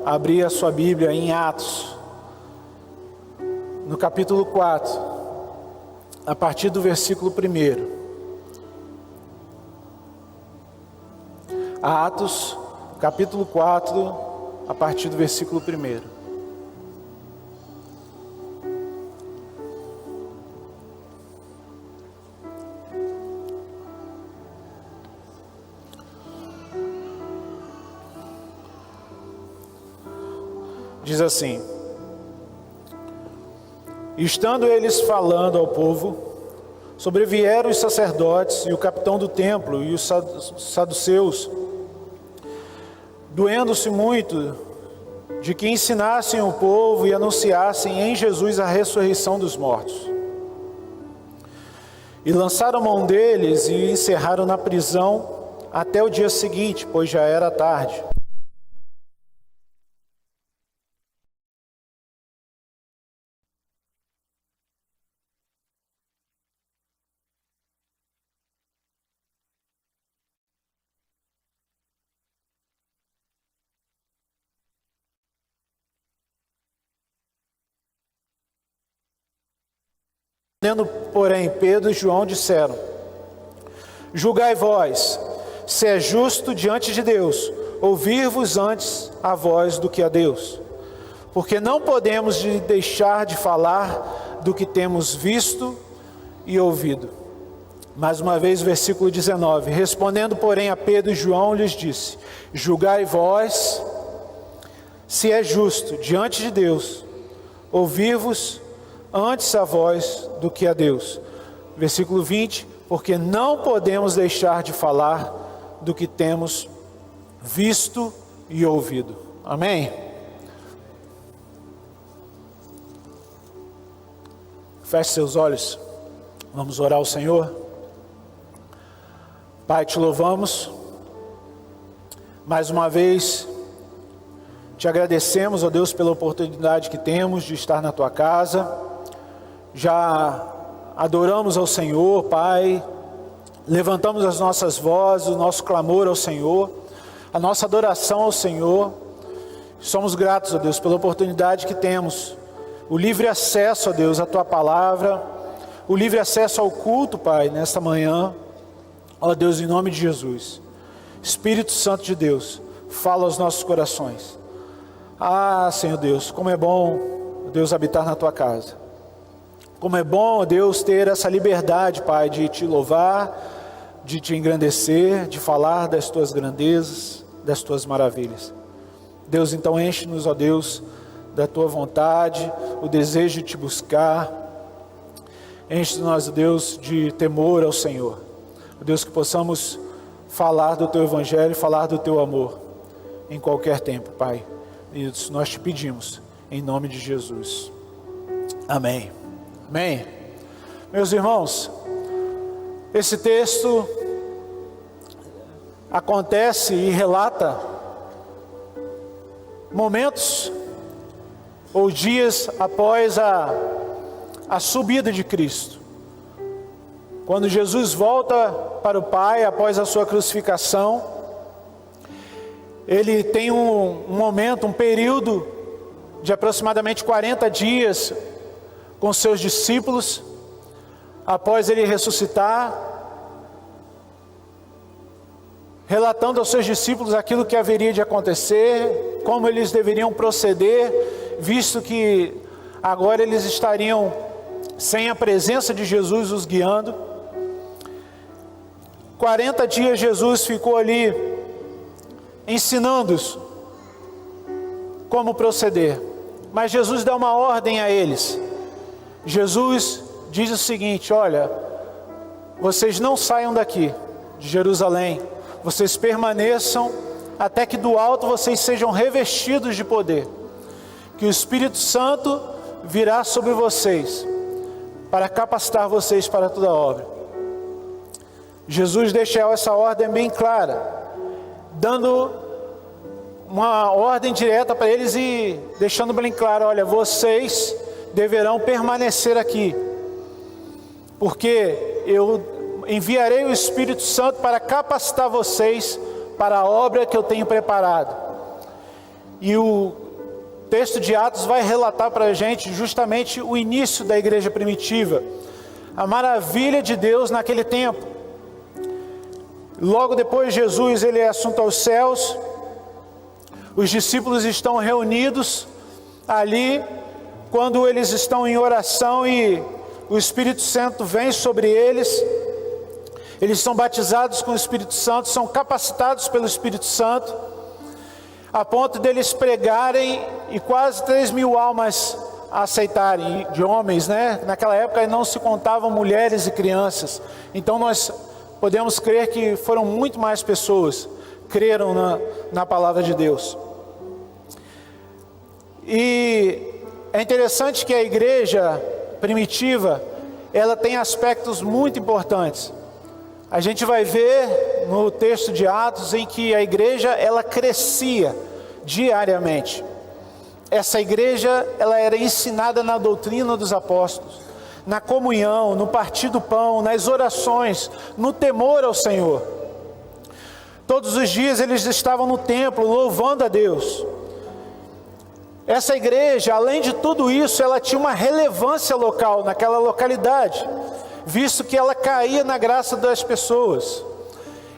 Abrir a sua Bíblia em Atos, no capítulo 4, a partir do versículo 1. Atos, capítulo 4, a partir do versículo 1. Diz assim: estando eles falando ao povo, sobrevieram os sacerdotes e o capitão do templo e os saduceus, doendo-se muito de que ensinassem o povo e anunciassem em Jesus a ressurreição dos mortos. E lançaram mão deles e encerraram na prisão até o dia seguinte, pois já era tarde. Porém, Pedro e João disseram: julgai vós, se é justo diante de Deus, ouvir-vos antes a vós do que a Deus. Porque não podemos deixar de falar do que temos visto e ouvido. Mais uma vez, versículo 19. Respondendo, porém, a Pedro e João, lhes disse: julgai vós, se é justo diante de Deus, ouvir-vos antes a vós do que a Deus. Versículo 20, porque não podemos deixar de falar do que temos visto e ouvido. Amém? Feche seus olhos, vamos orar ao Senhor. Pai, te louvamos, mais uma vez, te agradecemos, ó Deus, pela oportunidade que temos de estar na tua casa. Já adoramos ao Senhor, Pai, levantamos as nossas vozes, o nosso clamor ao Senhor, a nossa adoração ao Senhor. Somos gratos, ó Deus, pela oportunidade que temos, o livre acesso, ó Deus, à tua palavra, o livre acesso ao culto, Pai, nesta manhã, ó Deus, em nome de Jesus. Espírito Santo de Deus, fala aos nossos corações. Ah, Senhor Deus, como é bom, Deus, habitar na tua casa. Como é bom, Deus, ter essa liberdade, Pai, de te louvar, de te engrandecer, de falar das tuas grandezas, das tuas maravilhas. Deus, então enche-nos, ó Deus, da tua vontade, o desejo de te buscar. Enche-nos, ó Deus, de temor ao Senhor. Ó Deus, que possamos falar do teu evangelho, falar do teu amor, em qualquer tempo, Pai. Isso nós te pedimos, em nome de Jesus. Amém. Amém. Meus irmãos, esse texto acontece e relata momentos ou dias após a subida de Cristo. Quando Jesus volta para o Pai após a sua crucificação, ele tem um momento, um período de aproximadamente 40 dias com seus discípulos, após ele ressuscitar, relatando aos seus discípulos aquilo que haveria de acontecer, como eles deveriam proceder, visto que agora eles estariam sem a presença de Jesus os guiando. 40 dias Jesus ficou ali ensinando-os como proceder, mas Jesus dá uma ordem a eles. Jesus diz o seguinte: olha, vocês não saiam daqui de Jerusalém, vocês permaneçam até que do alto vocês sejam revestidos de poder, que o Espírito Santo virá sobre vocês para capacitar vocês para toda a obra. Jesus deixa essa ordem bem clara, dando uma ordem direta para eles e deixando bem claro: olha, vocês deverão permanecer aqui, porque eu enviarei o Espírito Santo para capacitar vocês para a obra que eu tenho preparado. E o texto de Atos vai relatar para a gente justamente o início da igreja primitiva, a maravilha de Deus naquele tempo. Logo depois Jesus ele é assunto aos céus, os discípulos estão reunidos ali, quando eles estão em oração e o Espírito Santo vem sobre eles, eles são batizados com o Espírito Santo, são capacitados pelo Espírito Santo, a ponto deles pregarem e quase 3.000 almas aceitarem, de homens, né? Naquela época não se contavam mulheres e crianças, então nós podemos crer que foram muito mais pessoas que creram na palavra de Deus. E é interessante que a igreja primitiva, ela tem aspectos muito importantes. A gente vai ver no texto de Atos em que a igreja, ela crescia diariamente. Essa igreja, ela era ensinada na doutrina dos apóstolos, na comunhão, no partir do pão, nas orações, no temor ao Senhor. Todos os dias eles estavam no templo louvando a Deus. Essa igreja, além de tudo isso, ela tinha uma relevância local naquela localidade, visto que ela caía na graça das pessoas.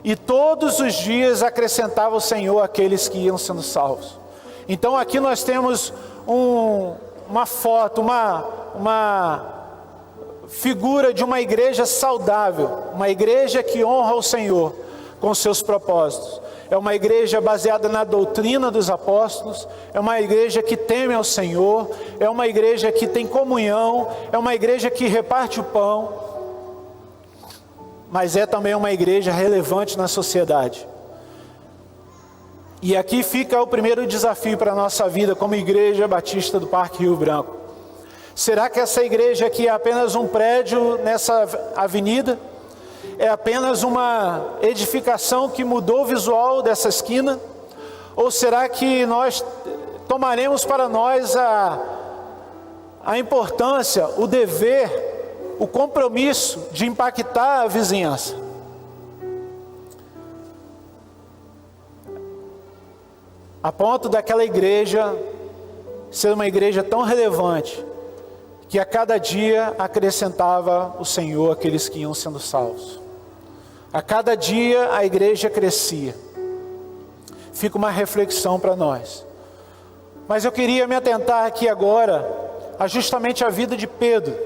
E todos os dias acrescentava o Senhor aqueles que iam sendo salvos. Então aqui nós temos uma foto, uma figura de uma igreja saudável, uma igreja que honra o Senhor com seus propósitos. É uma igreja baseada na doutrina dos apóstolos, é uma igreja que teme ao Senhor, é uma igreja que tem comunhão, é uma igreja que reparte o pão, mas é também uma igreja relevante na sociedade. E aqui fica o primeiro desafio para a nossa vida como Igreja Batista do Parque Rio Branco. Será que essa igreja aqui é apenas um prédio nessa avenida? É apenas uma edificação que mudou o visual dessa esquina? Ou será que nós tomaremos para nós a importância, o dever, o compromisso de impactar a vizinhança? A ponto daquela igreja ser uma igreja tão relevante, que a cada dia acrescentava o Senhor aqueles que iam sendo salvos. A cada dia a igreja crescia. Fica uma reflexão para nós. Mas eu queria me atentar aqui agora a justamente a vida de Pedro.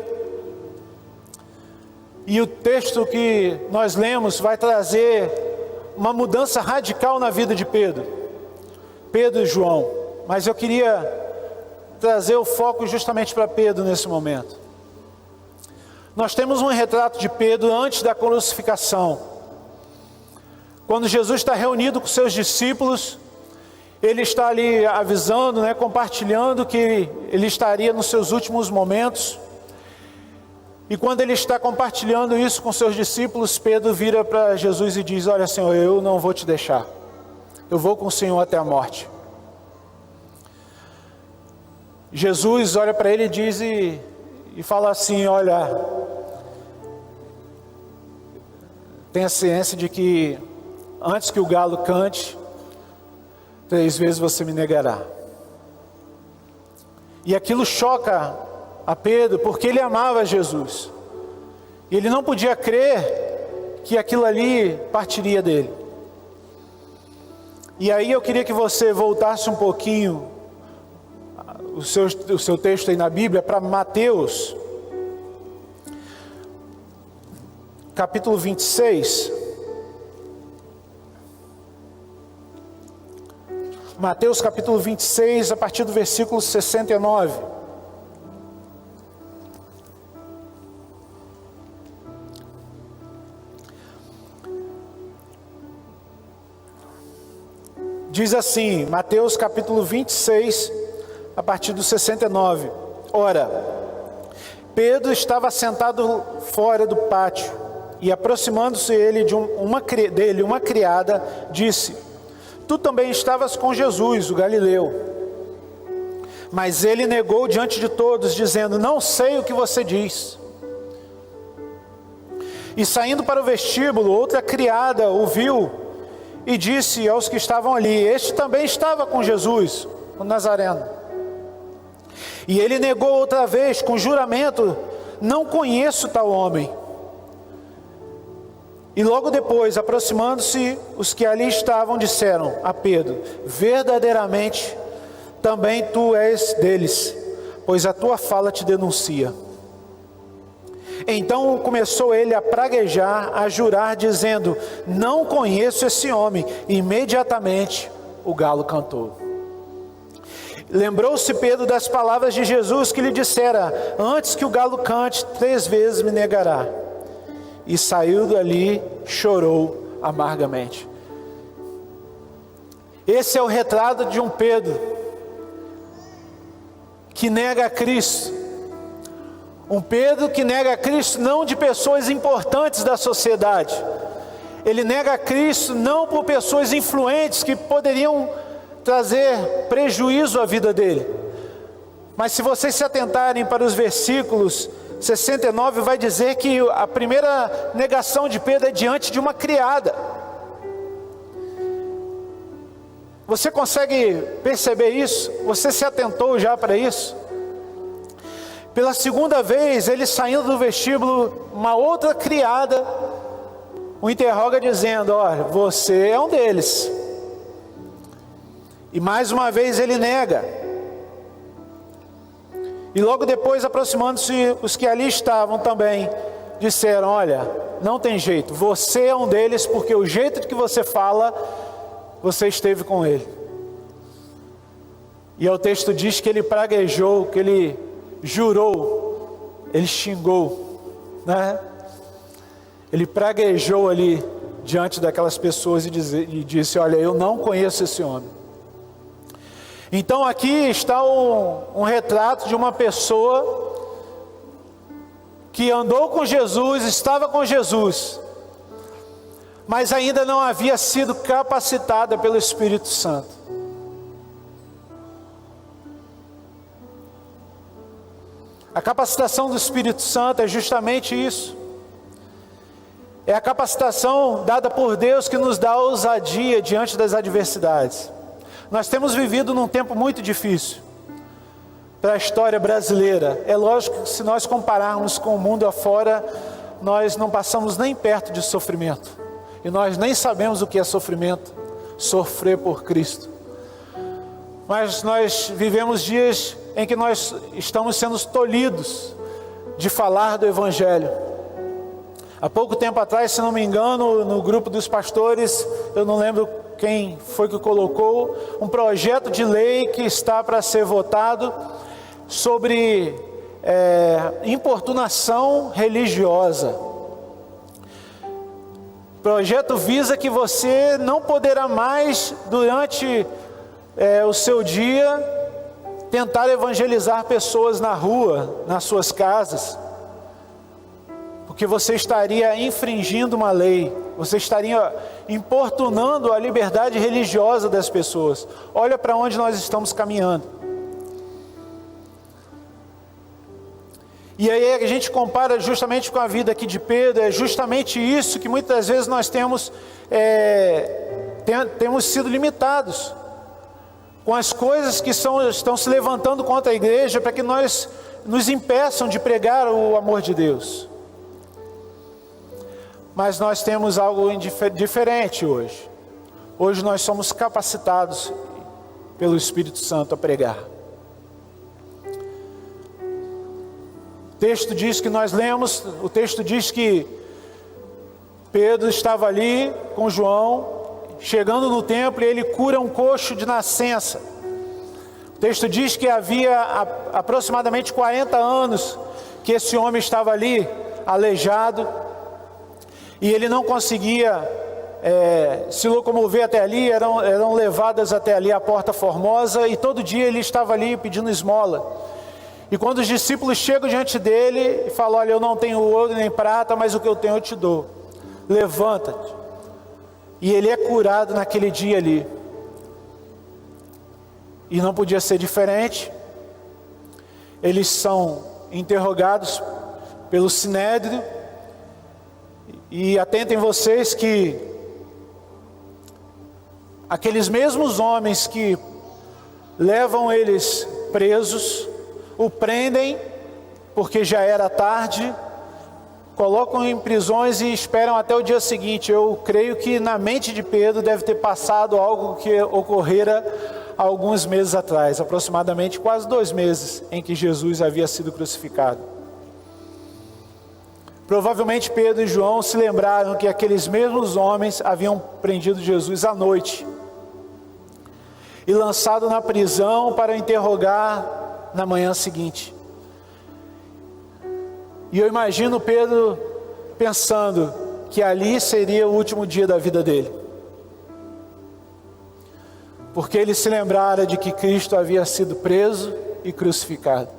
E o texto que nós lemos vai trazer uma mudança radical na vida de Pedro e João. Mas eu queria trazer o foco justamente para Pedro nesse momento. Nós temos um retrato de Pedro antes da crucificação. Quando Jesus está reunido com seus discípulos, ele está ali avisando, compartilhando que ele estaria nos seus últimos momentos. E quando ele está compartilhando isso com seus discípulos, Pedro vira para Jesus e diz: olha, Senhor, eu não vou te deixar. Eu vou com o Senhor até a morte. Jesus olha para ele e diz e fala assim: olha, tenha ciência de que antes que o galo cante, 3 vezes você me negará. E aquilo choca a Pedro, porque ele amava Jesus. E ele não podia crer que aquilo ali partiria dele. E aí eu queria que você voltasse um pouquinho o seu texto aí na Bíblia para Mateus, capítulo 26. Mateus capítulo 26, a partir do versículo 69. Diz assim, Mateus capítulo 26, a partir do 69. Ora, Pedro estava sentado fora do pátio, e aproximando-se ele dele uma criada, disse: tu também estavas com Jesus, o Galileu. Mas ele negou diante de todos, dizendo: não sei o que você diz. E saindo para o vestíbulo, outra criada o viu e disse aos que estavam ali: este também estava com Jesus. o Nazareno. E ele negou outra vez, com juramento: não conheço tal homem. E logo depois, aproximando-se, os que ali estavam disseram a Pedro: verdadeiramente, também tu és deles, pois a tua fala te denuncia. Então começou ele a praguejar, a jurar, dizendo: não conheço esse homem. E imediatamente o galo cantou. Lembrou-se Pedro das palavras de Jesus que lhe dissera: antes que o galo cante, 3 vezes me negará. E saiu dali, chorou amargamente. Esse é o retrato de um Pedro que nega a Cristo. Um Pedro que nega a Cristo não de pessoas importantes da sociedade. Ele nega a Cristo não por pessoas influentes que poderiam trazer prejuízo à vida dele. Mas se vocês se atentarem para os versículos 69, vai dizer que a primeira negação de Pedro é diante de uma criada. Você consegue perceber isso? Você se atentou já para isso? Pela segunda vez, ele saindo do vestíbulo, uma outra criada o interroga dizendo: olha, você é um deles. E mais uma vez ele nega. E logo depois, aproximando-se, os que ali estavam também disseram: olha, não tem jeito, você é um deles, porque o jeito que você fala, você esteve com ele. E o texto diz que ele praguejou, que ele jurou, ele xingou, né? Ele praguejou ali diante daquelas pessoas e disse: olha, eu não conheço esse homem. Então aqui está um retrato de uma pessoa que andou com Jesus, estava com Jesus, mas ainda não havia sido capacitada pelo Espírito Santo. A capacitação do Espírito Santo é justamente isso. É a capacitação dada por Deus que nos dá ousadia diante das adversidades. Nós temos vivido num tempo muito difícil para a história brasileira. É lógico que se nós compararmos com o mundo afora, nós não passamos nem perto de sofrimento. E nós nem sabemos o que é sofrimento, sofrer por Cristo. Mas nós vivemos dias em que nós estamos sendo tolhidos de falar do Evangelho. Há pouco tempo atrás, se não me engano, no grupo dos pastores, eu não lembro quem foi que colocou, um projeto de lei que está para ser votado sobre importunação religiosa. O projeto visa que você não poderá mais, durante o seu dia, tentar evangelizar pessoas na rua, nas suas casas, porque você estaria infringindo uma lei, você estaria importunando a liberdade religiosa das pessoas. Olha para onde nós estamos caminhando. E aí a gente compara justamente com a vida aqui de Pedro. É justamente isso que muitas vezes nós temos sido limitados com as coisas que estão se levantando contra a igreja, para que nos impeçam de pregar o amor de Deus. Mas nós temos algo diferente hoje. Hoje nós somos capacitados pelo Espírito Santo a pregar. O texto diz que nós lemos, o texto diz que Pedro estava ali com João, chegando no templo, e ele cura um coxo de nascença. O texto diz que havia aproximadamente 40 anos que esse homem estava ali, aleijado, e ele não conseguia se locomover até ali. Eram levadas até ali a Porta Formosa, e todo dia ele estava ali pedindo esmola. E quando os discípulos chegam diante dele e falam: olha, eu não tenho ouro nem prata, mas o que eu tenho eu te dou, levanta-te. E ele é curado naquele dia ali. E não podia ser diferente. Eles são interrogados pelo Sinédrio. E atentem vocês que aqueles mesmos homens que levam eles presos, o prendem, porque já era tarde, colocam em prisões e esperam até o dia seguinte. Eu creio que na mente de Pedro deve ter passado algo que ocorrera há alguns meses atrás, aproximadamente quase 2 meses em que Jesus havia sido crucificado. Provavelmente Pedro e João se lembraram que aqueles mesmos homens haviam prendido Jesus à noite e lançado na prisão para interrogar na manhã seguinte. E eu imagino Pedro pensando que ali seria o último dia da vida dele, porque ele se lembrara de que Cristo havia sido preso e crucificado.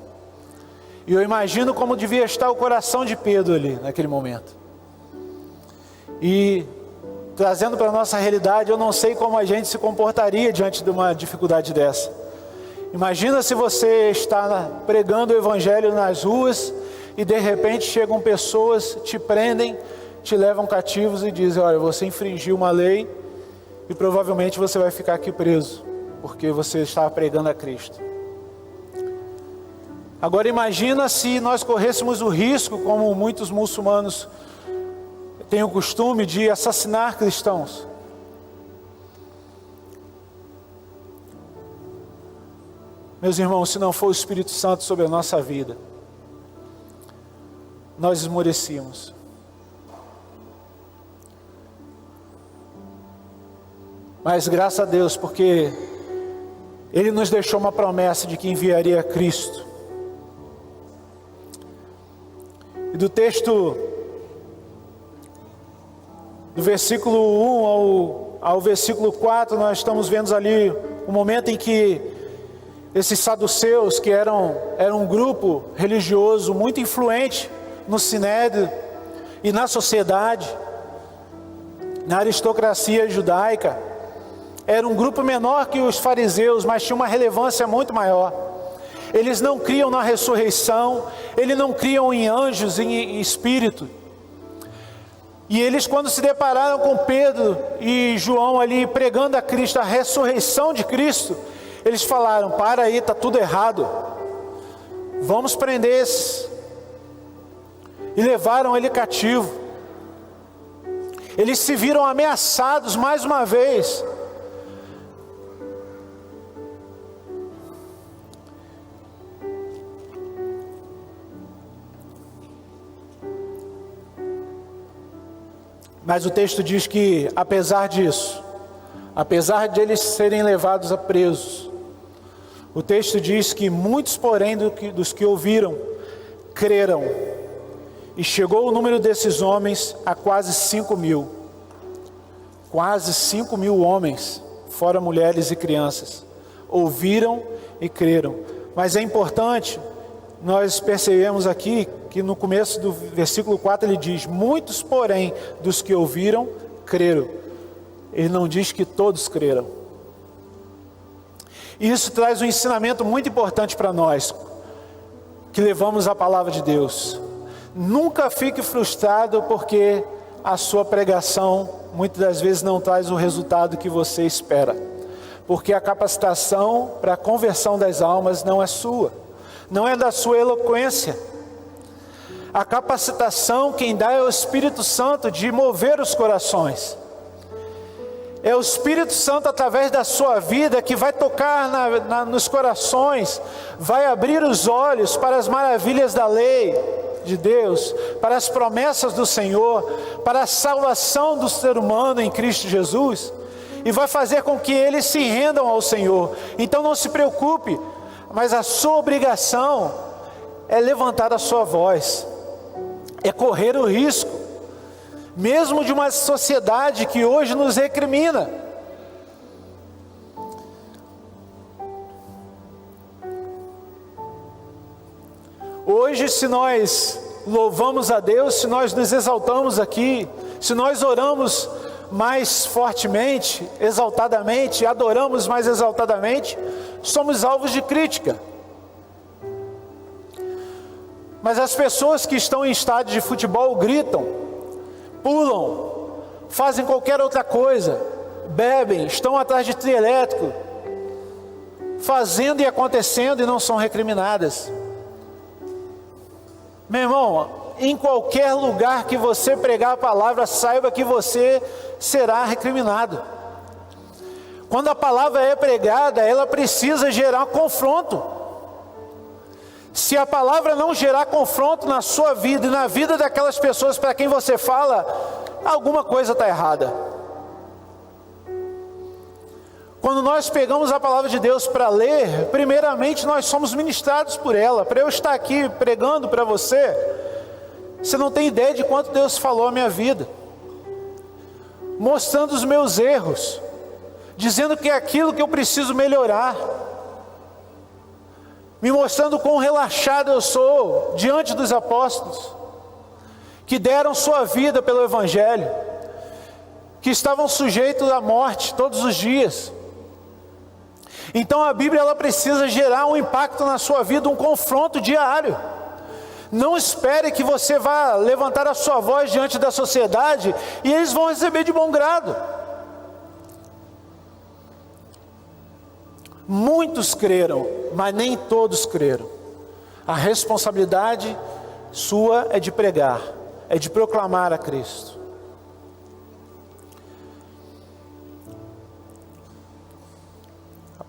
E eu imagino como devia estar o coração de Pedro ali naquele momento. E trazendo para a nossa realidade, eu não sei como a gente se comportaria diante de uma dificuldade dessa. Imagina se você está pregando o evangelho nas ruas e de repente chegam pessoas, te prendem, te levam cativos e dizem: olha, você infringiu uma lei e provavelmente você vai ficar aqui preso, porque você estava pregando a Cristo. Agora imagina se nós corrêssemos o risco, como muitos muçulmanos têm o costume de assassinar cristãos. Meus irmãos, se não for o Espírito Santo sobre a nossa vida, nós esmorecíamos. Mas graças a Deus, porque Ele nos deixou uma promessa de que enviaria Cristo. E do texto, do versículo 1 ao versículo 4, nós estamos vendo ali o momento em que esses saduceus, que eram um grupo religioso muito influente no Sinédrio e na sociedade, na aristocracia judaica, era um grupo menor que os fariseus, mas tinha uma relevância muito maior. Eles não criam na ressurreição, eles não criam em anjos, em espírito. E eles, quando se depararam com Pedro e João ali pregando a Cristo, a ressurreição de Cristo, eles falaram: para aí, está tudo errado, vamos prender esses. E levaram ele cativo. Eles se viram ameaçados mais uma vez. Mas o texto diz que, apesar disso, apesar de eles serem levados a presos, o texto diz que muitos, porém, dos que ouviram, creram. E chegou o número desses homens a quase 5.000. Quase 5.000 homens, fora mulheres e crianças, ouviram e creram. Mas é importante, nós percebemos aqui que no começo do versículo 4 ele diz: muitos, porém, dos que ouviram, creram. Ele não diz que todos creram. E isso traz um ensinamento muito importante para nós, que levamos a palavra de Deus. Nunca fique frustrado porque a sua pregação muitas das vezes não traz o resultado que você espera. Porque a capacitação para a conversão das almas não é sua, não é da sua eloquência. A capacitação quem dá é o Espírito Santo de mover os corações. É o Espírito Santo através da sua vida que vai tocar nos corações, vai abrir os olhos para as maravilhas da lei de Deus, para as promessas do Senhor, para a salvação do ser humano em Cristo Jesus, e vai fazer com que eles se rendam ao Senhor. Então não se preocupe, mas a sua obrigação é levantar a sua voz, é correr o risco, mesmo de uma sociedade que hoje nos recrimina. Hoje, se nós louvamos a Deus, se nós nos exaltamos aqui, se nós oramos mais fortemente, exaltadamente, adoramos mais exaltadamente, somos alvos de crítica. Mas as pessoas que estão em estádio de futebol gritam, pulam, fazem qualquer outra coisa, bebem, estão atrás de trio elétrico, fazendo e acontecendo e não são recriminadas. Meu irmão, em qualquer lugar que você pregar a palavra, saiba que você será recriminado. Quando a palavra é pregada, ela precisa gerar confronto. Se a palavra não gerar confronto na sua vida e na vida daquelas pessoas para quem você fala, alguma coisa está errada. Quando nós pegamos a palavra de Deus para ler, primeiramente nós somos ministrados por ela. Para eu estar aqui pregando para você, você não tem ideia de quanto Deus falou a minha vida, mostrando os meus erros, dizendo que é aquilo que eu preciso melhorar, me mostrando quão relaxado eu sou diante dos apóstolos, que deram sua vida pelo Evangelho, que estavam sujeitos à morte todos os dias. Então a Bíblia, ela precisa gerar um impacto na sua vida, um confronto diário. Não espere que você vá levantar a sua voz diante da sociedade e eles vão receber de bom grado. Muitos creram, mas nem todos creram. A responsabilidade sua é de pregar, é de proclamar a Cristo. A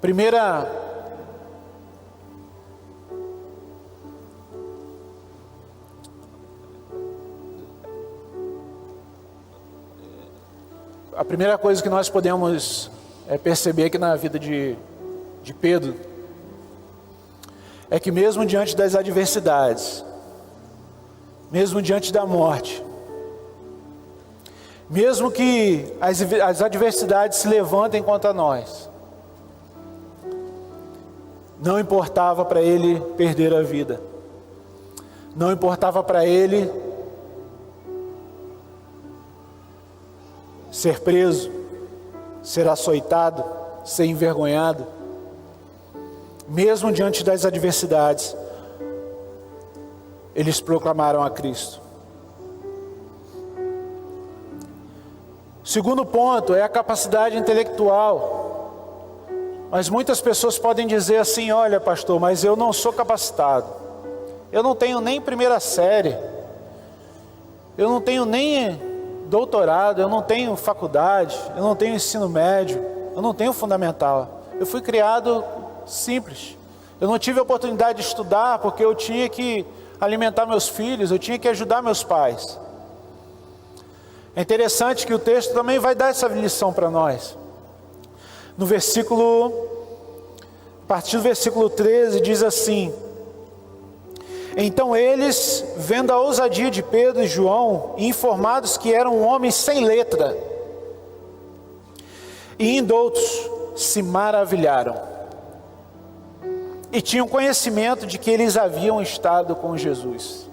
primeira coisa que nós podemos perceber aqui na vida de Pedro é que mesmo diante das adversidades, mesmo diante da morte, mesmo que as adversidades se levantem contra nós, não importava para ele perder a vida, não importava para ele ser preso, ser açoitado, ser envergonhado. Mesmo diante das adversidades, eles proclamaram a Cristo. Segundo ponto é a capacidade intelectual. Mas muitas pessoas podem dizer assim: olha, pastor, mas eu não sou capacitado, eu não tenho nem primeira série, eu não tenho nem doutorado, eu não tenho faculdade, eu não tenho ensino médio, eu não tenho fundamental, eu fui criado simples, eu não tive a oportunidade de estudar porque eu tinha que alimentar meus filhos, eu tinha que ajudar meus pais. É interessante que o texto também vai dar essa lição para nós. No versículo, a partir do versículo 13, diz assim: então eles, vendo a ousadia de Pedro e João, e informados que eram homens sem letra, e indoutos, se maravilharam, e tinham conhecimento de que eles haviam estado com Jesus.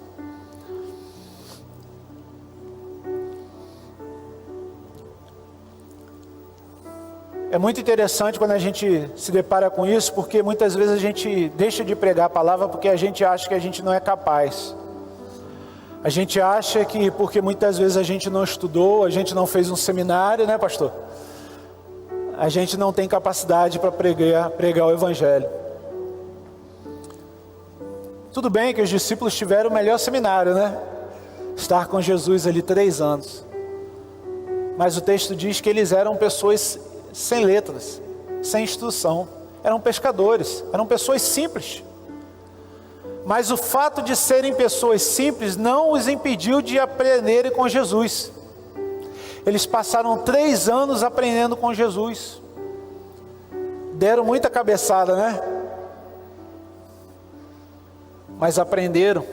É muito interessante quando a gente se depara com isso, porque muitas vezes a gente deixa de pregar a palavra porque a gente acha que a gente não é capaz. A gente acha que porque muitas vezes a gente não estudou, a gente não fez um seminário, né, pastor? A gente não tem capacidade para pregar o Evangelho. Tudo bem que os discípulos tiveram o melhor seminário, né? Estar com Jesus ali 3 anos. Mas o texto diz que eles eram pessoas sem letras, sem instrução, eram pescadores, eram pessoas simples. Mas o fato de serem pessoas simples não os impediu de aprenderem com Jesus. Eles passaram 3 anos aprendendo com Jesus. Deram muita cabeçada, né? Mas aprenderam.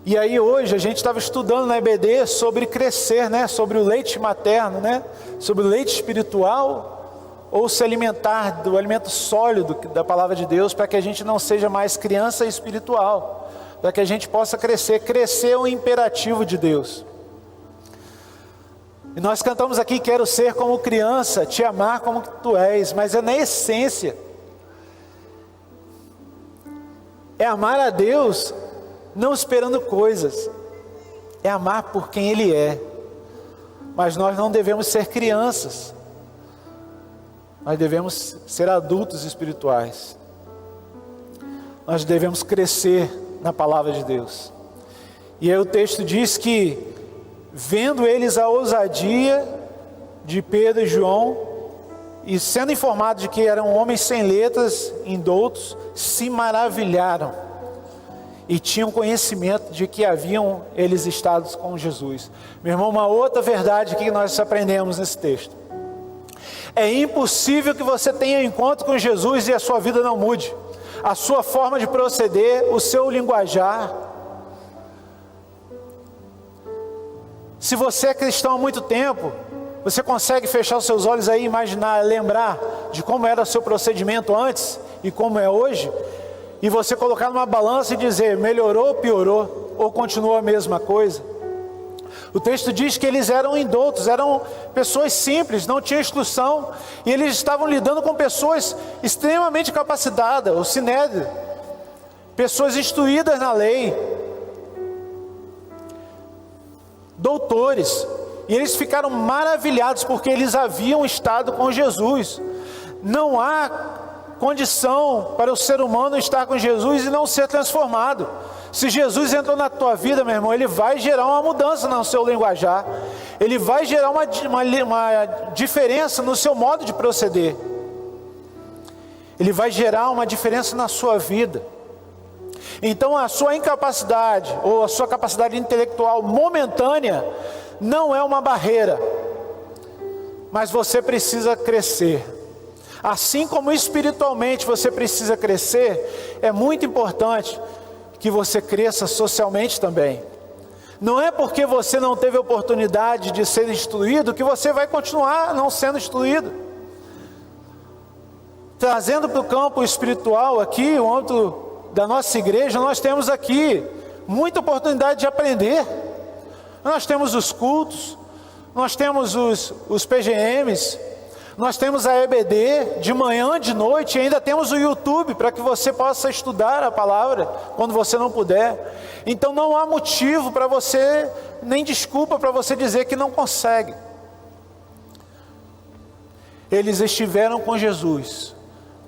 E aí hoje a gente estava estudando na EBD sobre crescer, né? Sobre o leite materno, né? Sobre o leite espiritual, ou se alimentar do alimento sólido da palavra de Deus, para que a gente não seja mais criança espiritual, para que a gente possa crescer. Crescer é um imperativo de Deus. E nós cantamos aqui: quero ser como criança, te amar como tu és, mas é na essência. É amar a Deus não esperando coisas, é amar por quem Ele é. Mas nós não devemos ser crianças. nós devemos ser adultos espirituais. Nós devemos crescer na palavra de Deus. E aí o texto diz que, vendo eles a ousadia de Pedro e João, e sendo informados de que eram homens sem letras, indoutos, se maravilharam e tinham conhecimento de que haviam eles estado com Jesus. Meu irmão, uma outra verdade que nós aprendemos nesse texto: é impossível que você tenha encontro com Jesus e a sua vida não mude. A sua forma de proceder, o seu linguajar. Se você é cristão há muito tempo, você consegue fechar os seus olhos aí e imaginar, lembrar de como era o seu procedimento antes e como é hoje? E você colocar numa balança e dizer, melhorou, piorou, ou continuou a mesma coisa? O texto diz que eles eram indoutos, eram pessoas simples, não tinham instrução, e eles estavam lidando com pessoas extremamente capacitadas, o sinédrio, pessoas instruídas na lei, doutores, e eles ficaram maravilhados porque eles haviam estado com Jesus. Não há condição para o ser humano estar com Jesus e não ser transformado. Se Jesus entrou na tua vida, meu irmão, Ele vai gerar uma mudança no seu linguajar. Ele vai gerar uma diferença no seu modo de proceder. Ele vai gerar uma diferença na sua vida. Então a sua incapacidade, ou a sua capacidade intelectual momentânea, não é uma barreira. Mas você precisa crescer. Assim como espiritualmente você precisa crescer, é muito importante que você cresça socialmente também. Não é porque você não teve oportunidade de ser instruído que você vai continuar não sendo instruído. Trazendo para o campo espiritual aqui, o âmbito da nossa igreja, nós temos aqui muita oportunidade de aprender. Nós temos os cultos, nós temos os PGMs, nós temos a EBD de manhã, de noite, e ainda temos o YouTube para que você possa estudar a palavra quando você não puder. Então não há motivo para você, nem desculpa para você dizer que não consegue. Eles estiveram com Jesus,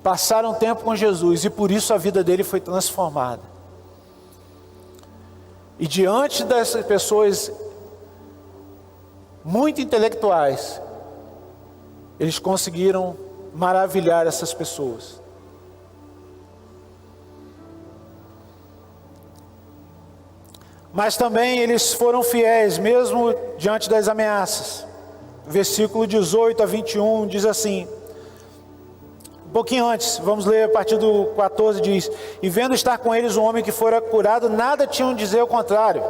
passaram tempo com Jesus, e por isso a vida dele foi transformada. E diante dessas pessoas muito intelectuais, eles conseguiram maravilhar essas pessoas. Mas também eles foram fiéis, mesmo diante das ameaças. Versículo 18 a 21 diz assim, um pouquinho antes, vamos ler a partir do 14, diz: e vendo estar com eles um homem que fora curado, nada tinham a dizer ao contrário.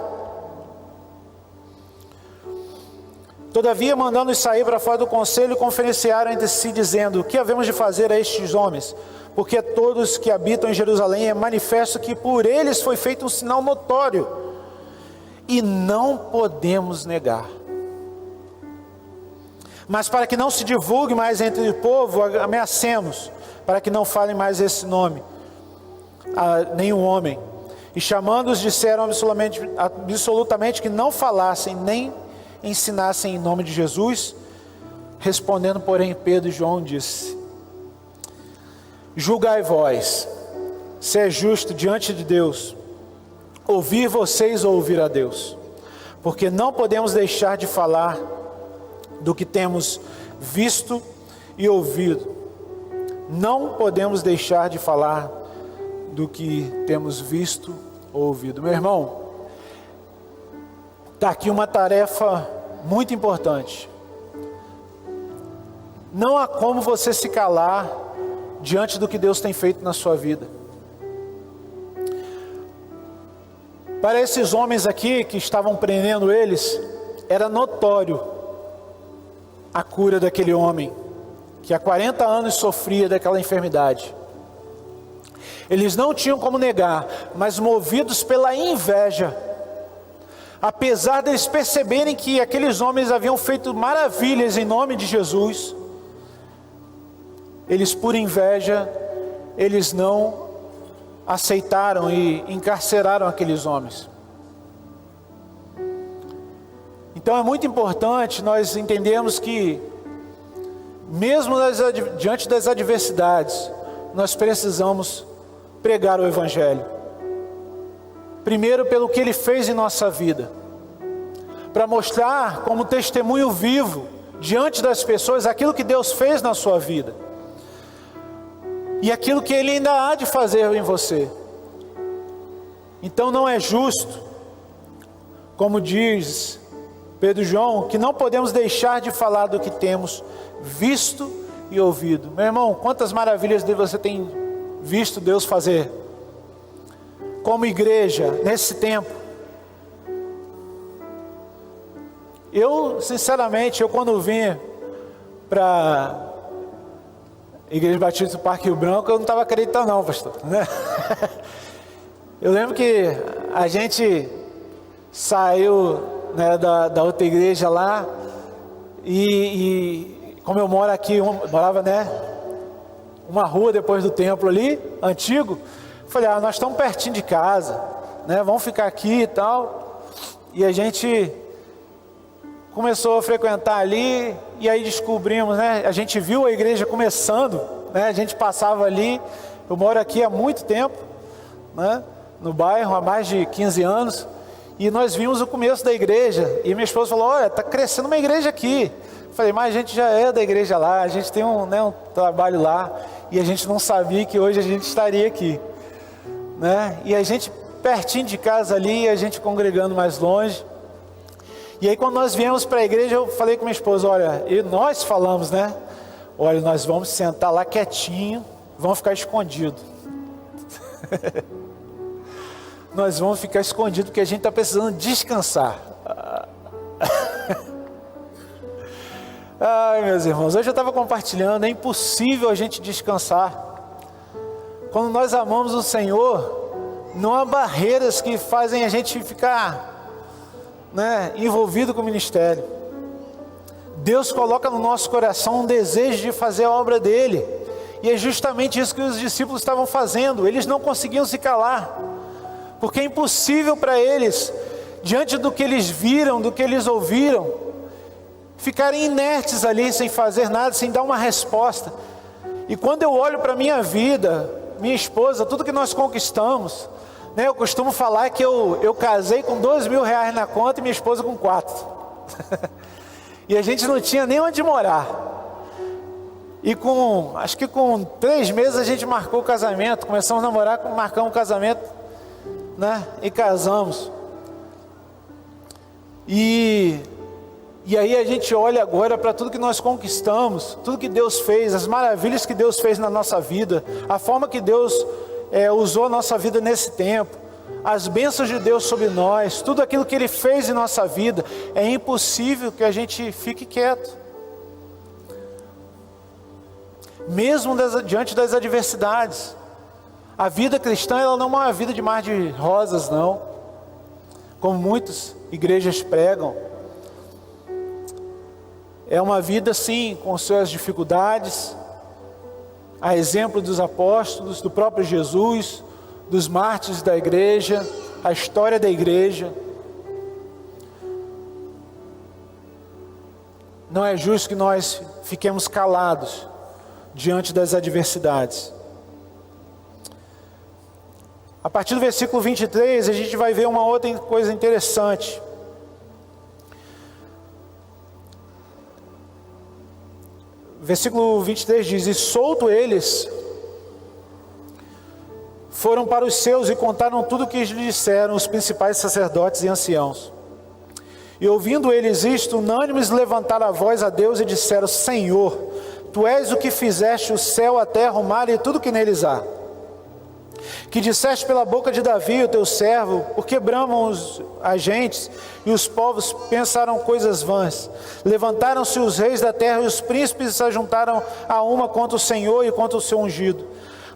Todavia, mandando-os sair para fora do conselho, conferenciaram entre si, dizendo: o que havemos de fazer a estes homens? Porque a todos que habitam em Jerusalém é manifesto que por eles foi feito um sinal notório, e não podemos negar. Mas para que não se divulgue mais entre o povo, ameacemos, para que não falem mais esse nome a nenhum homem. E chamando-os, disseram absolutamente que não falassem, nem ensinassem em nome de Jesus. Respondendo, porém, Pedro e João disse: julgai vós, se é justo diante de Deus, ouvir vocês ou ouvir a Deus, porque não podemos deixar de falar do que temos visto e ouvido. Não podemos deixar de falar do que temos visto ou ouvido. Meu irmão, está aqui uma tarefa muito importante. Não há como você se calar diante do que Deus tem feito na sua vida. Para esses homens aqui que estavam prendendo eles, era notório a cura daquele homem, que há 40 anos sofria daquela enfermidade. Eles não tinham como negar, mas movidos pela inveja, apesar deles perceberem que aqueles homens haviam feito maravilhas em nome de Jesus, eles por inveja, eles não aceitaram e encarceraram aqueles homens. Então é muito importante nós entendermos que mesmo diante das adversidades, nós precisamos pregar o Evangelho. Primeiro, pelo que Ele fez em nossa vida, para mostrar como testemunho vivo diante das pessoas aquilo que Deus fez na sua vida e aquilo que Ele ainda há de fazer em você. Então não é justo, como diz Pedro e João, que não podemos deixar de falar do que temos visto e ouvido. Meu irmão, quantas maravilhas você tem visto Deus fazer como igreja nesse tempo? Eu, sinceramente, quando vim para Igreja Batista do Parque Rio Branco, eu não estava acreditando não, pastor, né? Eu lembro que a gente saiu, né, da outra igreja lá, e como eu moro aqui, morava, né, uma rua depois do templo ali, antigo, falei, nós estamos pertinho de casa, né, vamos ficar aqui e tal, e a gente começou a frequentar ali, e aí descobrimos, né, a gente viu a igreja começando, né, a gente passava ali, eu moro aqui há muito tempo, né, no bairro, há mais de 15 anos, e nós vimos o começo da igreja, e minha esposa falou, olha, está crescendo uma igreja aqui. Eu falei, mas a gente já é da igreja lá, a gente tem um trabalho lá, e a gente não sabia que hoje a gente estaria aqui, né? E a gente pertinho de casa ali, a gente congregando mais longe. E aí quando nós viemos para a igreja, eu falei com minha esposa, olha, e nós falamos, né? Olha, nós vamos sentar lá quietinho, vamos ficar escondidos. Nós vamos ficar escondidos porque a gente está precisando descansar. Ai, meus irmãos, hoje eu estava compartilhando, é impossível a gente descansar. Quando nós amamos o Senhor, não há barreiras que fazem a gente ficar, né, envolvido com o ministério. Deus coloca no nosso coração um desejo de fazer a obra dele, e é justamente isso que os discípulos estavam fazendo. Eles não conseguiam se calar, porque é impossível para eles, diante do que eles viram, do que eles ouviram, ficarem inertes ali, sem fazer nada, sem dar uma resposta. E quando eu olho para a minha vida, minha esposa, tudo que nós conquistamos, né, eu costumo falar que eu casei com R$2.000 na conta e minha esposa com 4. E a gente não tinha nem onde morar. E acho que com 3 meses a gente marcou o casamento, começamos a namorar, marcamos o casamento, né? E casamos. E aí a gente olha agora para tudo que nós conquistamos, tudo que Deus fez, as maravilhas que Deus fez na nossa vida, a forma que Deus usou a nossa vida nesse tempo, as bênçãos de Deus sobre nós, tudo aquilo que Ele fez em nossa vida. É impossível que a gente fique quieto, mesmo diante das adversidades. A vida cristã, ela não é uma vida de mar de rosas, não, como muitas igrejas pregam. É uma vida, sim, com suas dificuldades, a exemplo dos apóstolos, do próprio Jesus, dos mártires da igreja, a história da igreja. Não é justo que nós fiquemos calados diante das adversidades. A partir do versículo 23, a gente vai ver uma outra coisa interessante. Versículo 23 diz, e solto eles, foram para os seus e contaram tudo o que lhes disseram os principais sacerdotes e anciãos. E ouvindo eles isto, unânimes levantaram a voz a Deus e disseram, Senhor, Tu és o que fizeste o céu, a terra, o mar e tudo que neles há. Que disseste pela boca de Davi, o teu servo, porque bramam os agentes e os povos pensaram coisas vãs. Levantaram-se os reis da terra e os príncipes se ajuntaram a uma contra o Senhor e contra o seu ungido.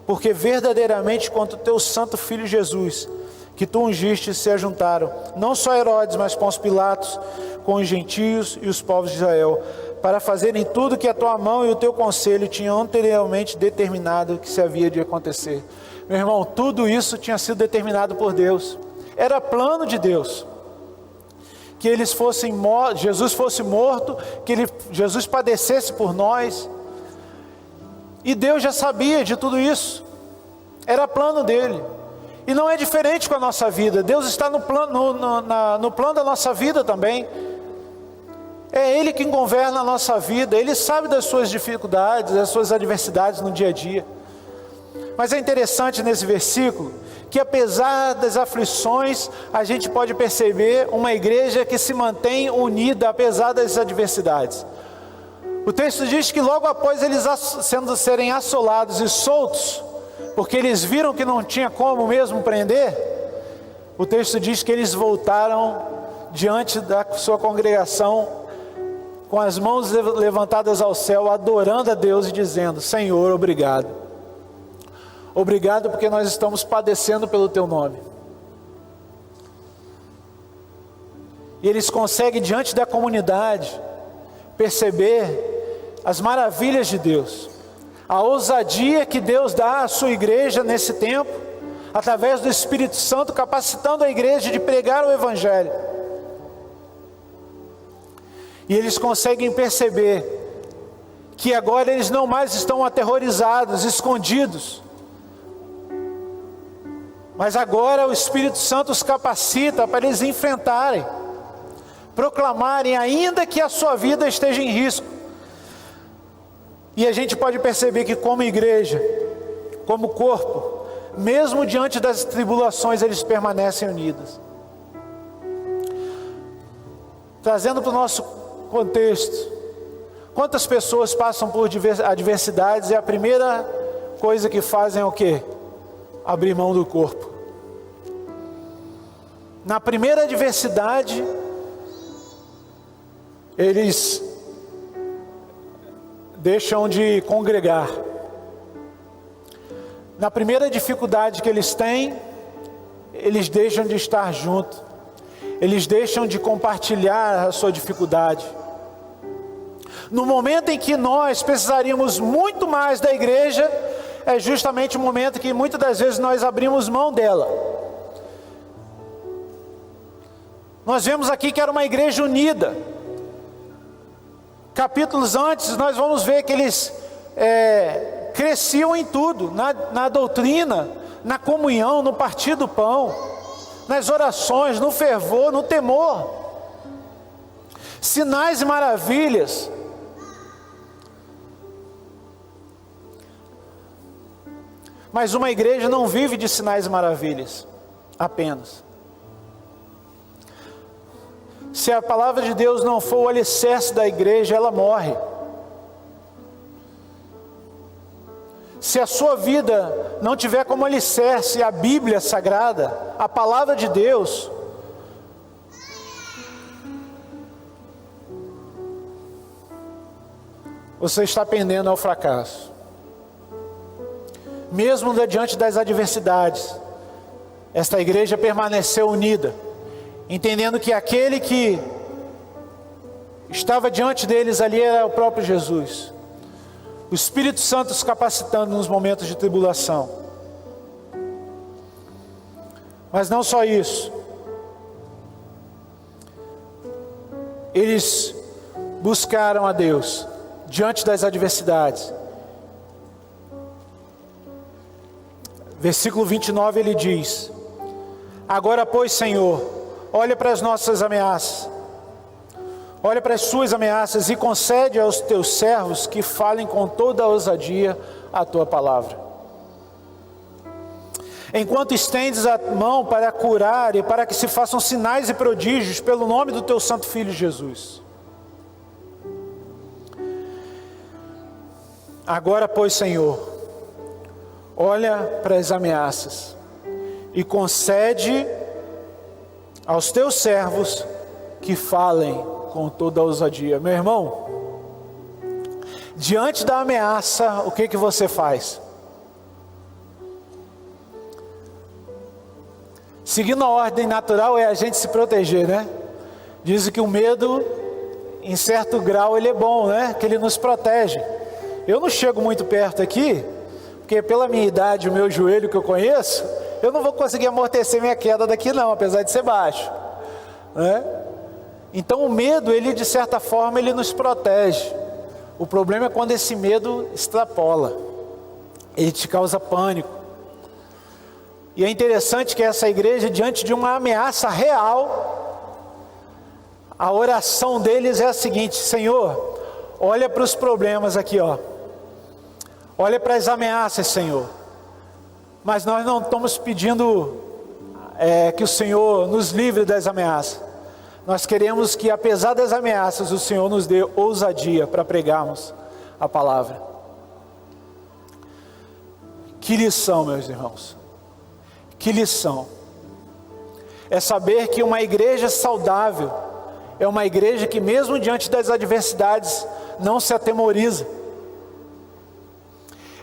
Porque verdadeiramente contra o teu santo filho Jesus, que tu ungiste, se ajuntaram, não só Herodes, mas Pôncio Pilatos, com os gentios e os povos de Israel, para fazerem tudo que a tua mão e o teu conselho tinham anteriormente determinado que se havia de acontecer. Meu irmão, tudo isso tinha sido determinado por Deus. Era plano de Deus. Que eles fossem Jesus fosse morto, que Jesus padecesse por nós, E Deus já sabia de tudo isso. Era plano dele. E não é diferente com a nossa vida. Deus está no plano da nossa vida também. É Ele quem governa a nossa vida. Ele sabe das suas dificuldades, das suas adversidades no dia a dia. Mas é interessante nesse versículo que, apesar das aflições, a gente pode perceber uma igreja que se mantém unida apesar das adversidades. O texto diz que logo após eles serem assolados e soltos, porque eles viram que não tinha como mesmo prender, o texto diz que eles voltaram diante da sua congregação com as mãos levantadas ao céu, adorando a Deus e dizendo: Senhor, obrigado. Obrigado porque nós estamos padecendo pelo Teu nome. E eles conseguem, diante da comunidade, perceber as maravilhas de Deus, a ousadia que Deus dá à sua igreja nesse tempo, através do Espírito Santo, capacitando a igreja de pregar o Evangelho. E eles conseguem perceber que agora eles não mais estão aterrorizados, escondidos, mas agora o Espírito Santo os capacita para eles enfrentarem, proclamarem, ainda que a sua vida esteja em risco. E a gente pode perceber que, como igreja, como corpo, mesmo diante das tribulações, eles permanecem unidos. Trazendo para o nosso contexto, quantas pessoas passam por adversidades e a primeira coisa que fazem é o quê? Abrir mão do corpo. Na primeira adversidade, eles deixam de congregar. Na primeira dificuldade que eles têm, eles deixam de estar juntos. Eles deixam de compartilhar a sua dificuldade. No momento em que nós precisaríamos muito mais da igreja, é justamente o momento que muitas das vezes nós abrimos mão dela. Nós vemos aqui que era uma igreja unida. Capítulos antes, nós vamos ver que eles cresciam em tudo, na doutrina, na comunhão, no partir do pão, nas orações, no fervor, no temor. Sinais e maravilhas. Mas uma igreja não vive de sinais e maravilhas apenas. Se a palavra de Deus não for o alicerce da igreja, ela morre. Se a sua vida não tiver como alicerce a Bíblia Sagrada, a palavra de Deus, você está pendendo ao fracasso. Mesmo diante das adversidades, esta igreja permaneceu unida, entendendo que aquele que estava diante deles ali era o próprio Jesus. O Espírito Santo os capacitando nos momentos de tribulação. Mas não só isso. Eles buscaram a Deus diante das adversidades. Versículo 29 ele diz: Agora, pois, Senhor, olha para as nossas ameaças, olha para as suas ameaças e concede aos teus servos que falem com toda a ousadia a tua palavra. Enquanto estendes a mão para curar e para que se façam sinais e prodígios pelo nome do teu santo Filho Jesus. Agora, pois, Senhor, olha para as ameaças e concede aos teus servos que falem com toda a ousadia. Meu irmão, diante da ameaça, o que você faz? Seguindo a ordem natural é a gente se proteger, né? Dizem que o medo, em certo grau, ele é bom, né? Que ele nos protege. Eu não chego muito perto aqui, porque pela minha idade, o meu joelho que eu conheço, eu não vou conseguir amortecer minha queda daqui não, apesar de ser baixo, né? Então o medo, ele de certa forma, ele nos protege. O problema é quando esse medo extrapola. ele te causa pânico. E é interessante que essa igreja, diante de uma ameaça real, a oração deles é a seguinte: Senhor, olha para os problemas aqui, ó. Olha para as ameaças, Senhor. Mas nós não estamos pedindo que o Senhor nos livre das ameaças. Nós queremos que, apesar das ameaças, o Senhor nos dê ousadia para pregarmos a palavra. Que lição, meus irmãos. Que lição. É saber que uma igreja saudável é uma igreja que, mesmo diante das adversidades, não se atemoriza.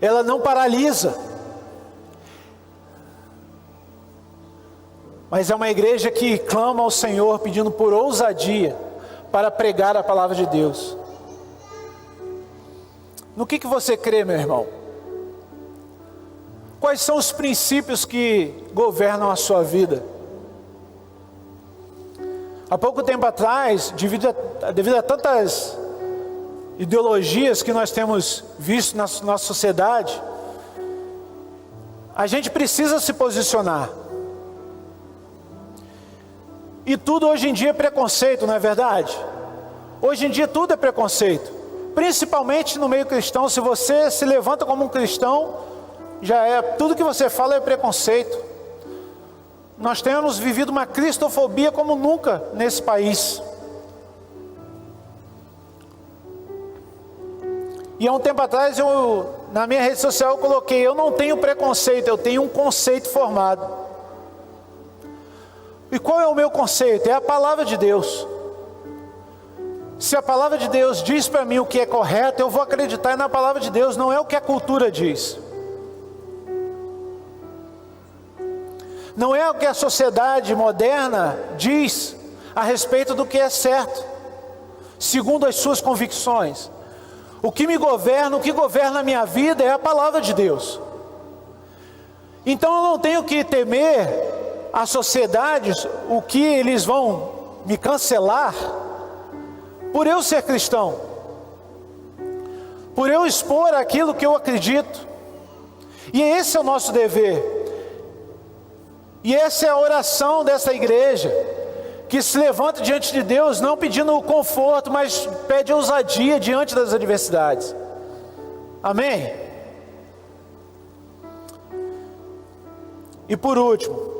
Ela não paralisa. Mas é uma igreja que clama ao Senhor pedindo por ousadia para pregar a palavra de Deus. No que você crê, meu irmão? Quais são os princípios que governam a sua vida? Há pouco tempo atrás, devido a tantas ideologias que nós temos visto na nossa sociedade, a gente precisa se posicionar. E tudo hoje em dia é preconceito, não é verdade? Hoje em dia tudo é preconceito. Principalmente no meio cristão. Se você se levanta como um cristão, tudo que você fala é preconceito. Nós temos vivido uma cristofobia como nunca nesse país. E há um tempo atrás, na minha rede social, eu coloquei: eu não tenho preconceito, eu tenho um conceito formado. E qual é o meu conceito? É a palavra de Deus. Se a palavra de Deus diz para mim o que é correto, eu vou acreditar na palavra de Deus, não é o que a cultura diz. Não é o que a sociedade moderna diz a respeito do que é certo, segundo as suas convicções. O que me governa, o que governa a minha vida é a palavra de Deus. Então eu não tenho que temer a sociedade, o que eles vão me cancelar, por eu ser cristão, por eu expor aquilo que eu acredito. E esse é o nosso dever. E essa é a oração dessa igreja, que se levanta diante de Deus, não pedindo conforto, mas pede ousadia diante das adversidades. Amém? E por último,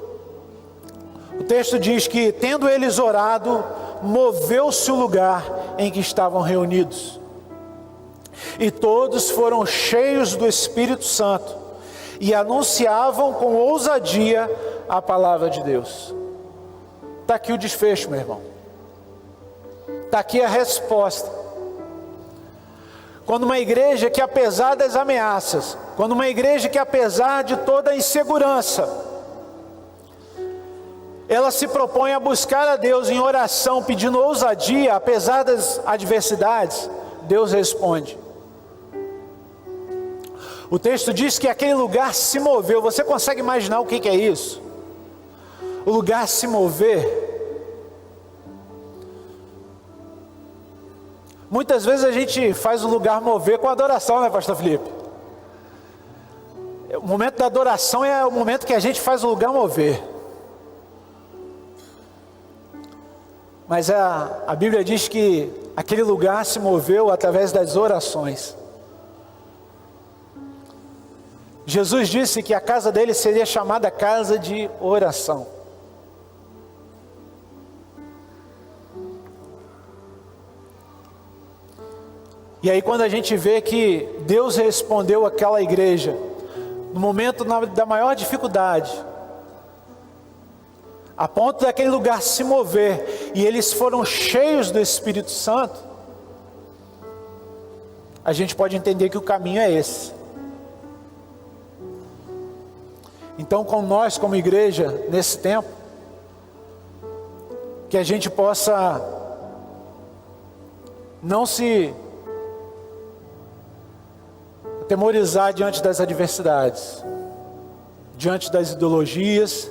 o texto diz que, tendo eles orado, moveu-se o lugar em que estavam reunidos. E todos foram cheios do Espírito Santo e anunciavam com ousadia a palavra de Deus. Está aqui o desfecho, meu irmão. Está aqui a resposta. Quando uma igreja que, apesar das ameaças, quando uma igreja que, apesar de toda a insegurança, ela se propõe a buscar a Deus em oração, pedindo ousadia, apesar das adversidades, Deus responde. O texto diz que aquele lugar se moveu. Você consegue imaginar o que é isso? O lugar se mover. Muitas vezes a gente faz o lugar mover com adoração, né, pastor Felipe? O momento da adoração é o momento que a gente faz o lugar mover. Mas a Bíblia diz que aquele lugar se moveu através das orações. Jesus disse que a casa dele seria chamada casa de oração. E aí, quando a gente vê que Deus respondeu àquela igreja no momento da maior dificuldade, a ponto daquele lugar se mover, e eles foram cheios do Espírito Santo, a gente pode entender que o caminho é esse. Então, com nós como igreja, nesse tempo, que a gente possa não se atemorizar diante das adversidades, diante das ideologias,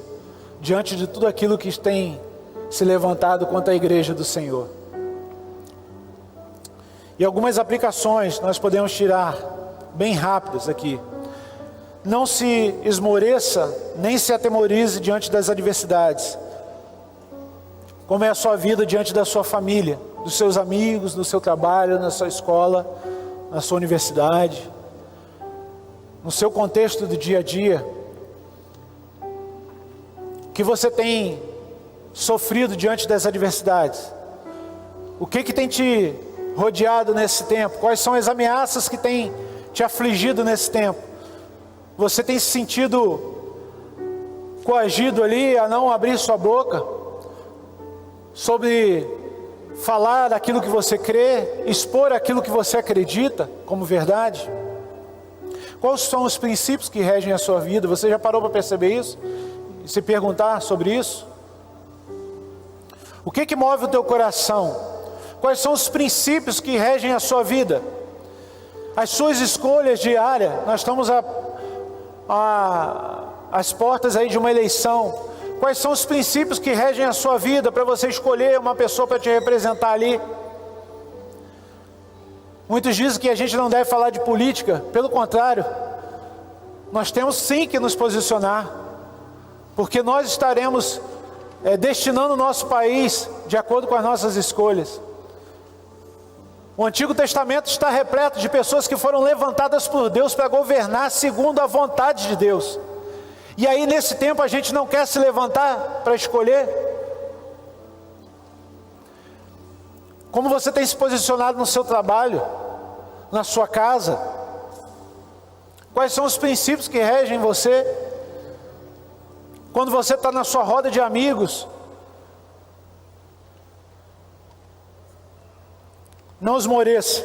diante de tudo aquilo que tem se levantado contra a igreja do Senhor. E algumas aplicações nós podemos tirar bem rápidas aqui. Não se esmoreça, nem se atemorize diante das adversidades. Como é a sua vida diante da sua família, dos seus amigos, no seu trabalho, na sua escola, na sua universidade, no seu contexto do dia a dia. O que você tem sofrido diante das adversidades? O que tem te rodeado nesse tempo? Quais são as ameaças que têm te afligido nesse tempo? Você tem se sentido coagido ali a não abrir sua boca sobre falar aquilo que você crê, expor aquilo que você acredita como verdade? Quais são os princípios que regem a sua vida? Você já parou para perceber isso? E se perguntar sobre isso? O que move o teu coração? Quais são os princípios que regem a sua vida? As suas escolhas diárias. Nós estamos às portas aí de uma eleição. Quais são os princípios que regem a sua vida para você escolher uma pessoa para te representar ali? Muitos dizem que a gente não deve falar de política. Pelo contrário, nós temos sim que nos posicionar, porque nós estaremos destinando o nosso país de acordo com as nossas escolhas. O Antigo Testamento está repleto de pessoas que foram levantadas por Deus para governar segundo a vontade de Deus. E aí nesse tempo a gente não quer se levantar para escolher? Como você tem se posicionado no seu trabalho, na sua casa? Quais são os princípios que regem você? Quando você está na sua roda de amigos, não esmoreça,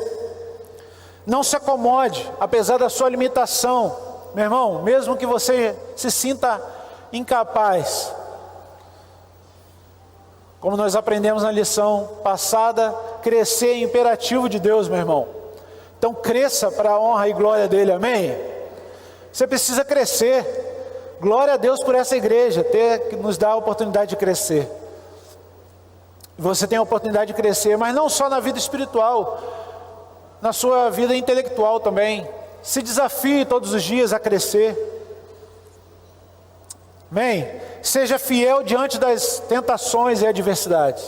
não se acomode, apesar da sua limitação. Meu irmão, mesmo que você se sinta incapaz, como nós aprendemos na lição passada, crescer é imperativo de Deus, meu irmão. Então cresça para a honra e glória dele, amém? Você precisa crescer. Glória a Deus por essa igreja, que nos dá a oportunidade de crescer. Você tem a oportunidade de crescer, mas não só na vida espiritual, na sua vida intelectual também. Se desafie todos os dias a crescer. Amém? Seja fiel diante das tentações e adversidades.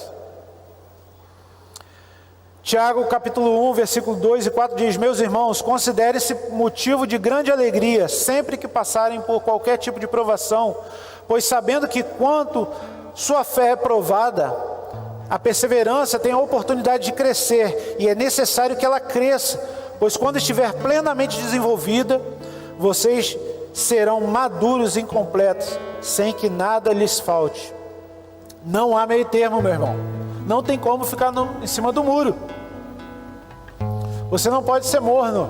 Tiago capítulo 1, versículo 2 e 4 diz: meus irmãos, considere-se motivo de grande alegria, sempre que passarem por qualquer tipo de provação, pois sabendo que quanto sua fé é provada, a perseverança tem a oportunidade de crescer, e é necessário que ela cresça, pois quando estiver plenamente desenvolvida, vocês serão maduros e incompletos, sem que nada lhes falte. Não há meio termo, meu irmão. Não tem como ficar em cima do muro. Você não pode ser morno.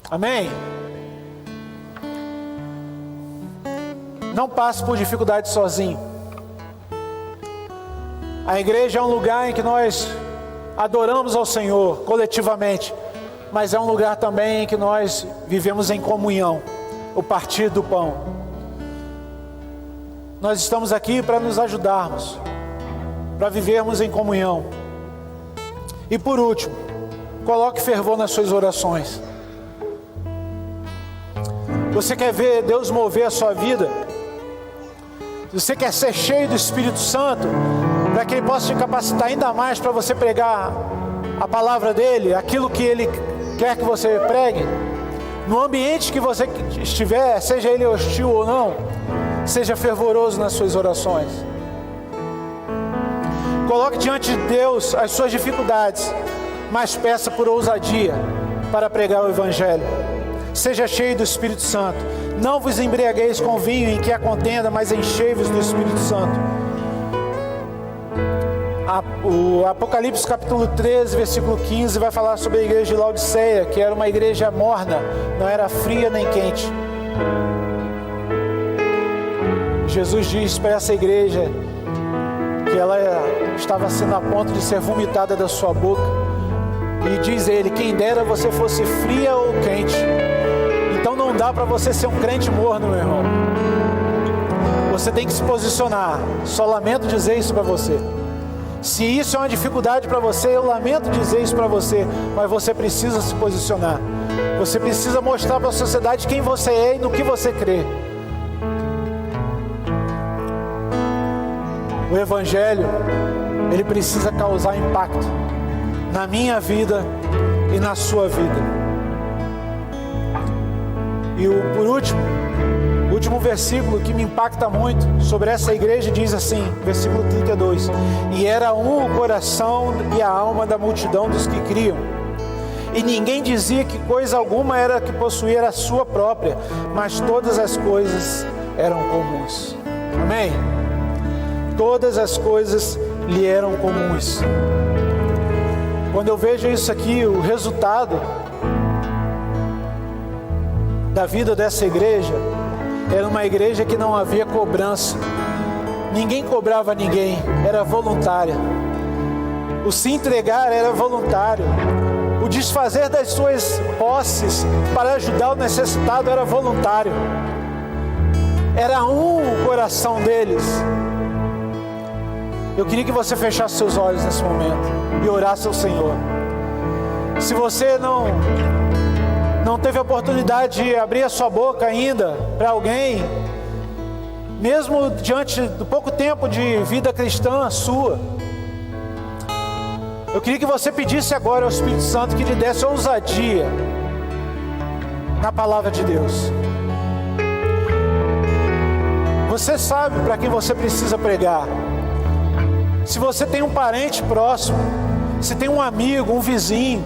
Amém? Não passe por dificuldade sozinho. A igreja é um lugar em que nós adoramos ao Senhor coletivamente, mas é um lugar também em que nós vivemos em comunhão, o partir do pão. Nós estamos aqui para nos ajudarmos, para vivermos em comunhão. E por último, coloque fervor nas suas orações. Você quer ver Deus mover a sua vida? Você quer ser cheio do Espírito Santo, para que Ele possa te capacitar ainda mais para você pregar a palavra dEle, aquilo que Ele quer que você pregue? No ambiente que você estiver, seja ele hostil ou não, seja fervoroso nas suas orações. Coloque diante de Deus as suas dificuldades, mas peça por ousadia para pregar o Evangelho. Seja cheio do Espírito Santo. Não vos embriagueis com vinho em que há contenda, mas enchei-vos do Espírito Santo. O Apocalipse capítulo 13, versículo 15 vai falar sobre a igreja de Laodiceia, que era uma igreja morna, não era fria nem quente. Jesus diz para essa igreja que ela estava sendo a ponto de ser vomitada da sua boca, e diz ele: quem dera você fosse fria ou quente. Então não dá para você ser um crente morno, meu irmão. Você tem que se posicionar. Só lamento dizer isso para você. Se isso é uma dificuldade para você, eu lamento dizer isso para você, mas você precisa se posicionar. Você precisa mostrar para a sociedade quem você é e no que você crê. O Evangelho, ele precisa causar impacto na minha vida e na sua vida. E por último, o último versículo que me impacta muito sobre essa igreja diz assim, versículo 32: e era um o coração e a alma da multidão dos que criam, e ninguém dizia que coisa alguma era que possuía a sua própria, mas todas as coisas eram comuns. Amém? Todas as coisas lhe eram comuns. Quando eu vejo isso aqui, o resultado da vida dessa igreja era uma igreja que não havia cobrança. Ninguém cobrava ninguém, era voluntária. O se entregar era voluntário. O desfazer das suas posses para ajudar o necessitado era voluntário. Era um o coração deles. Eu queria que você fechasse seus olhos nesse momento e orasse ao Senhor. Se você não teve a oportunidade de abrir a sua boca ainda para alguém, mesmo diante do pouco tempo de vida cristã sua, eu queria que você pedisse agora ao Espírito Santo que lhe desse ousadia na palavra de Deus. Você sabe para quem você precisa pregar. Se você tem um parente próximo, se tem um amigo, um vizinho,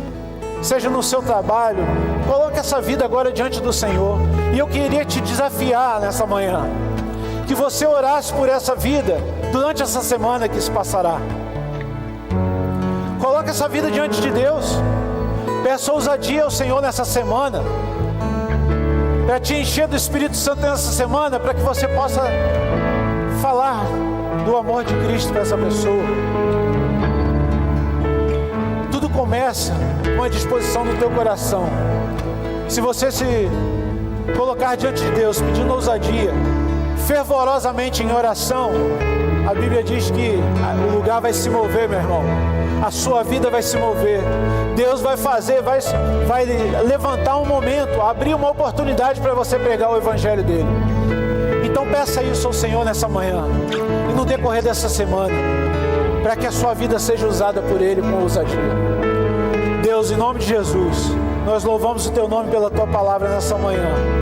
seja no seu trabalho, coloque essa vida agora diante do Senhor. E eu queria te desafiar nessa manhã, que você orasse por essa vida durante essa semana que se passará. Coloque essa vida diante de Deus. Peça ousadia ao Senhor nessa semana, para te encher do Espírito Santo nessa semana, para que você possa falar do amor de Cristo para essa pessoa. Tudo começa com a disposição do teu coração. Se você se colocar diante de Deus pedindo ousadia, fervorosamente em oração, a Bíblia diz que o lugar vai se mover, meu irmão. A sua vida vai se mover. Deus vai fazer, vai levantar um momento, abrir uma oportunidade para você pregar o Evangelho dele. Então peça isso ao Senhor nessa manhã e no decorrer dessa semana, para que a sua vida seja usada por Ele com ousadia. Deus, em nome de Jesus, nós louvamos o Teu nome pela Tua palavra nessa manhã.